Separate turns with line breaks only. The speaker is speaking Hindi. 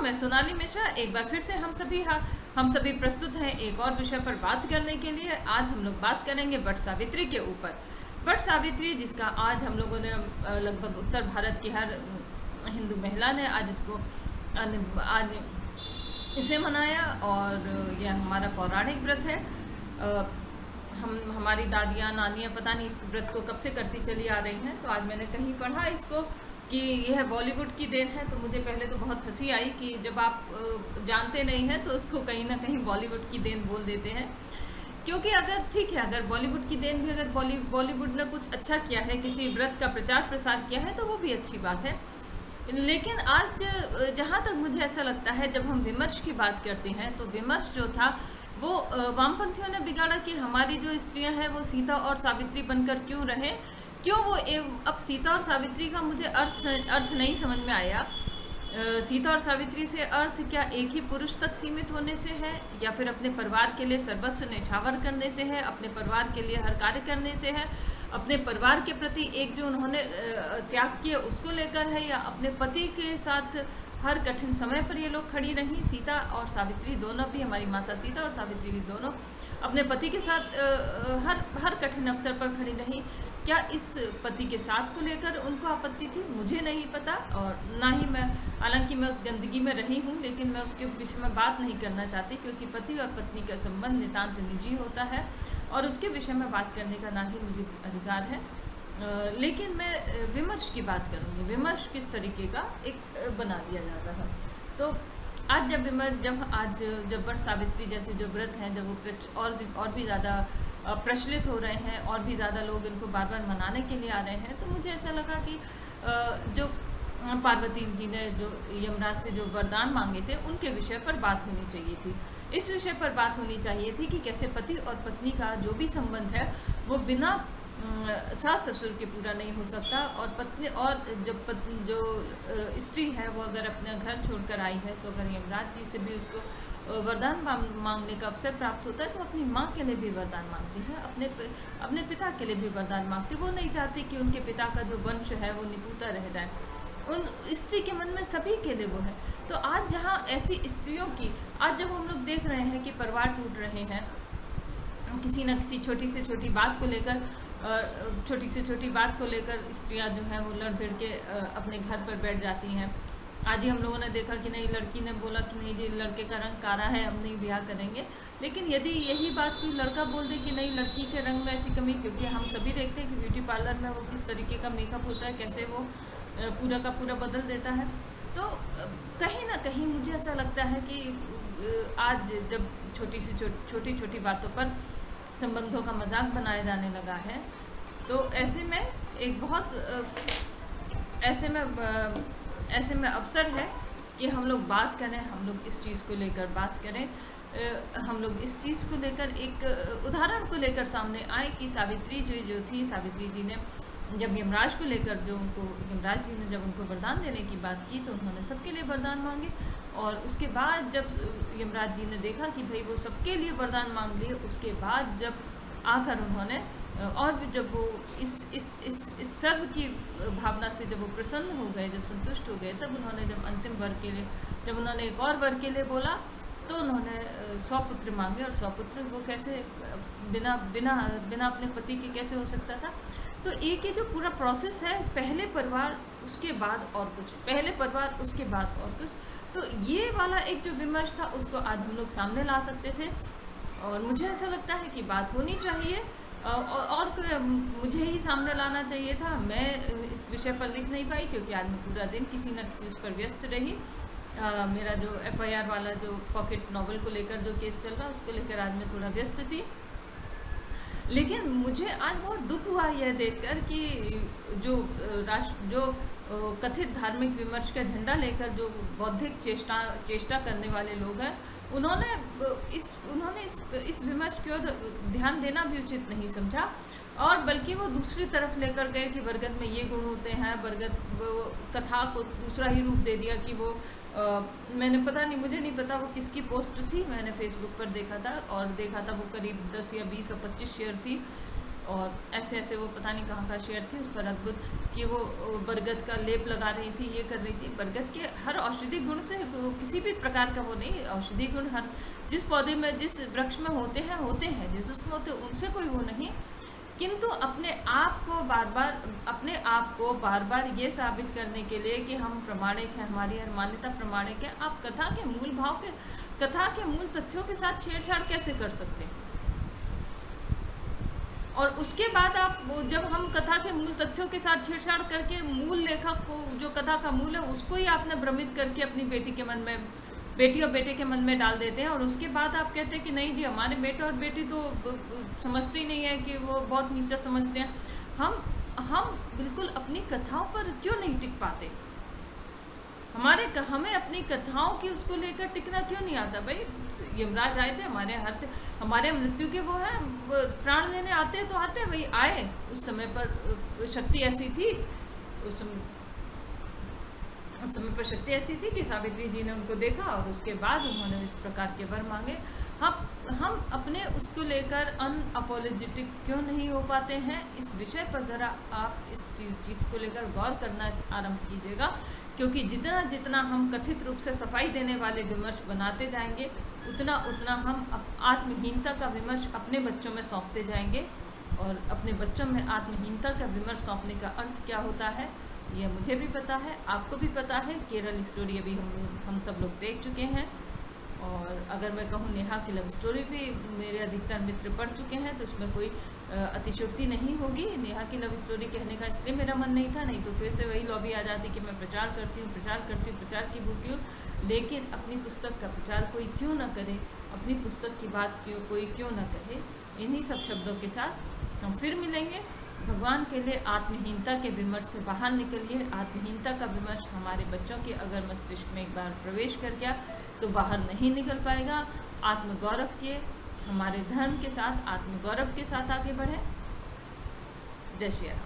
मैं सोनाली मिश्रा एक बार फिर से हम सभी प्रस्तुत हैं एक और विषय पर बात करने के लिए। आज हम लोग बात करेंगे वट सावित्री के ऊपर। वट सावित्री जिसका आज हम लोगों ने लगभग उत्तर भारत की हर हिंदू महिला ने आज इसे मनाया और यह हमारा पौराणिक व्रत है। हमारी दादियाँ नानियाँ पता नहीं इस व्रत को कब से करती चली आ रही हैं। तो आज मैंने कहीं पढ़ा इसको कि यह बॉलीवुड की देन है। तो मुझे पहले तो बहुत हंसी आई कि जब आप जानते नहीं हैं तो उसको कहीं ना कहीं बॉलीवुड की देन बोल देते हैं। क्योंकि अगर ठीक है, अगर बॉलीवुड की देन भी अगर बॉलीवुड ने कुछ अच्छा किया है, किसी व्रत का प्रचार प्रसार किया है, तो वो भी अच्छी बात है। लेकिन आज जहाँ तक मुझे ऐसा लगता है, जब हम विमर्श की बात करते हैं तो विमर्श जो था वो वामपंथियों ने बिगाड़ा कि हमारी जो स्त्रियां हैं वो सीता और सावित्री बनकर क्यों रहे, क्यों वो अब सीता और सावित्री का मुझे अर्थ नहीं समझ में आया। सीता और सावित्री से अर्थ क्या एक ही पुरुष तक सीमित होने से है, या फिर अपने परिवार के लिए सर्वस्व न्यौछावर करने से है, अपने परिवार के लिए हर कार्य करने से है, अपने परिवार के प्रति एक जो उन्होंने त्याग किया उसको लेकर है, या अपने पति के साथ हर कठिन समय पर ये लोग खड़ी रहीं। सीता और सावित्री दोनों भी, हमारी माता सीता और सावित्री भी दोनों अपने पति के साथ हर कठिन अवसर पर खड़ी रहीं। क्या इस पति के साथ को लेकर उनको आपत्ति थी? मुझे नहीं पता, और ना ही मैं, हालांकि मैं उस गंदगी में रही हूँ, लेकिन मैं उसके विषय में बात नहीं करना चाहती, क्योंकि पति और पत्नी का संबंध नितांत निजी होता है और उसके विषय में बात करने का ना ही मुझे अधिकार है। लेकिन मैं विमर्श की बात करूँगी। विमर्श किस तरीके का एक बना दिया जाता है। तो आज जब वट सावित्री जैसे जो व्रत हैं, जब वो और भी ज़्यादा प्रचलित हो रहे हैं और भी ज़्यादा लोग इनको बार बार मनाने के लिए आ रहे हैं, तो मुझे ऐसा लगा कि जो पार्वती जी ने जो यमराज से जो वरदान मांगे थे उनके विषय पर बात होनी चाहिए थी। इस विषय पर बात होनी चाहिए थी कि कैसे पति और पत्नी का जो भी संबंध है वो बिना सास ससुर के पूरा नहीं हो सकता। और पत्नी और जो स्त्री है वो अगर अपना घर छोड़कर आई है, तो अगर यमराज जी से भी उसको वरदान मांगने का अवसर प्राप्त होता है, तो अपनी माँ के लिए भी वरदान मांगती है, अपने पिता के लिए भी वरदान मांगती। वो नहीं चाहती कि उनके पिता का जो वंश है वो निपुता रह जाए। उन स्त्री के मन में सभी के लिए वो है। तो आज जहाँ ऐसी स्त्रियों की, आज जब हम लोग देख रहे हैं कि परिवार टूट रहे हैं, किसी न किसी छोटी से छोटी बात को लेकर स्त्रियां जो हैं वो लड़ भिड़ के अपने घर पर बैठ जाती हैं। आज ही हम लोगों ने देखा कि नहीं, लड़की ने बोला कि नहीं जी, लड़के का रंग काला है, हम नहीं ब्याह करेंगे। लेकिन यदि यही बात कोई लड़का बोल दे कि नहीं, लड़की के रंग में ऐसी कमी, क्योंकि हम सभी देखते हैं कि ब्यूटी पार्लर में वो किस तरीके का मेकअप होता है, कैसे वो पूरा का पूरा बदल देता है। तो कहीं ना कहीं मुझे ऐसा लगता है कि आज जब छोटी छोटी बातों पर संबंधों का मजाक बनाया जाने लगा है, तो ऐसे में अवसर है कि हम लोग बात करें, हम लोग इस चीज़ को लेकर बात करें, हम लोग इस चीज़ को लेकर एक उदाहरण को लेकर सामने आए कि सावित्री जो थी, सावित्री जी ने जब यमराज जी ने जब उनको वरदान देने की बात की, तो उन्होंने सबके लिए वरदान मांगे। और उसके बाद जब यमराज जी ने देखा कि भाई वो सबके लिए वरदान मांग लिए, उसके बाद जब आकर उन्होंने और भी जब वो इस सर्व की भावना से जब वो प्रसन्न हो गए, जब संतुष्ट हो गए, तब उन्होंने जब अंतिम वर के लिए, जब उन्होंने एक और वर के लिए बोला, तो उन्होंने 100 पुत्र मांगे। और 100 पुत्र वो कैसे बिना अपने पति के कैसे हो सकता था। तो एक ये जो पूरा प्रोसेस है, पहले परिवार उसके बाद और कुछ, पहले परिवार उसके बाद और कुछ, तो ये वाला एक जो विमर्श था उसको आज हम लोग सामने ला सकते थे। और मुझे ऐसा लगता है कि बात होनी चाहिए और मुझे ही सामने लाना चाहिए था। मैं इस विषय पर लिख नहीं पाई, क्योंकि आज मैं पूरा दिन किसी न किसी उस पर व्यस्त रही। मेरा जो FIR वाला जो पॉकेट नॉवल को लेकर जो केस चल रहा, उसको लेकर आज मैं थोड़ा व्यस्त थी। लेकिन मुझे आज बहुत दुख हुआ यह देखकर कि जो कथित धार्मिक विमर्श का झंडा लेकर जो बौद्धिक चेष्टा करने वाले लोग हैं, उन्होंने इस विमर्श की ओर ध्यान देना भी उचित नहीं समझा, और बल्कि वो दूसरी तरफ लेकर गए कि बरगद में ये गुण होते हैं। बरगद कथा को दूसरा ही रूप दे दिया कि वो मुझे नहीं पता वो किसकी पोस्ट थी, मैंने फेसबुक पर देखा था, और देखा था वो करीब 10 या 20 और 25 शेयर थी। और ऐसे ऐसे वो पता नहीं कहाँ का शेर थी, उस पर अद्भुत कि वो बरगद का लेप लगा रही थी, ये कर रही थी। बरगद के हर औषधि गुण से किसी भी प्रकार का वो नहीं, औषधि गुण हर जिस पौधे में जिस वृक्ष में होते हैं जिस उसमें होते हैं, उनसे कोई वो नहीं। किंतु अपने आप को बार बार ये साबित करने के लिए कि हम प्रमाणिक हैं, हमारी हर मान्यता प्रमाणिक है, आप कथा के मूल भाव के, कथा के मूल तथ्यों के साथ छेड़छाड़ कैसे कर सकते हैं? और उसके बाद आप जब हम कथा के मूल तथ्यों के साथ छेड़छाड़ करके मूल लेखक को, जो कथा का मूल है, उसको ही आपने भ्रमित करके अपनी बेटी और बेटे के मन में डाल देते हैं। और उसके बाद आप कहते हैं कि नहीं जी, हमारे बेटा और बेटी तो समझते ही नहीं है, कि वो बहुत नीचा समझते हैं। हम बिल्कुल अपनी कथाओं पर क्यों नहीं टिक पाते? हमें अपनी कथाओं की उसको लेकर टिकना क्यों नहीं आता? भाई यमराज आए थे, हमारे मृत्यु के वो हैं, प्राण लेने आते तो आते, वही आए। उस समय पर शक्ति ऐसी थी, उस समय पर शक्ति ऐसी थी कि सावित्री जी ने उनको देखा और उसके बाद उन्होंने इस प्रकार के वर मांगे। हम अपने उसको लेकर अनअपोलोजेटिक क्यों नहीं हो पाते हैं? इस विषय पर ज़रा आप इस चीज़ को लेकर गौर करना आरंभ कीजिएगा, क्योंकि जितना जितना हम कथित रूप से सफाई देने वाले विमर्श बनाते जाएंगे, उतना उतना हम आत्महीनता का विमर्श अपने बच्चों में सौंपते जाएंगे। और अपने बच्चों में आत्महीनता का विमर्श सौंपने का अर्थ क्या होता है, यह मुझे भी पता है, आपको भी पता है। केरल स्टोरी अभी हम सब लोग देख चुके हैं। और अगर मैं कहूँ नेहा की लव स्टोरी भी मेरे अधिकतर मित्र पढ़ चुके हैं, तो इसमें कोई अतिशयोक्ति नहीं होगी। नेहा की लव स्टोरी कहने का इसलिए मेरा मन नहीं था, नहीं तो फिर से वही लॉबी आ जाती कि मैं प्रचार करती हूँ, प्रचार की भूखी हूँ। लेकिन अपनी पुस्तक का प्रचार कोई क्यों ना करे, अपनी पुस्तक की बात कोई क्यों ना कहे। इन्हीं सब शब्दों के साथ हम फिर मिलेंगे। भगवान के लिए आत्महीनता के विमर्श से बाहर निकलिए। आत्महीनता का विमर्श हमारे बच्चों के अगर मस्तिष्क में एक बार प्रवेश कर गया तो बाहर नहीं निकल पाएगा। आत्मगौरव के, हमारे धर्म के साथ, आत्मगौरव के साथ आगे बढ़े। जय श्री राम।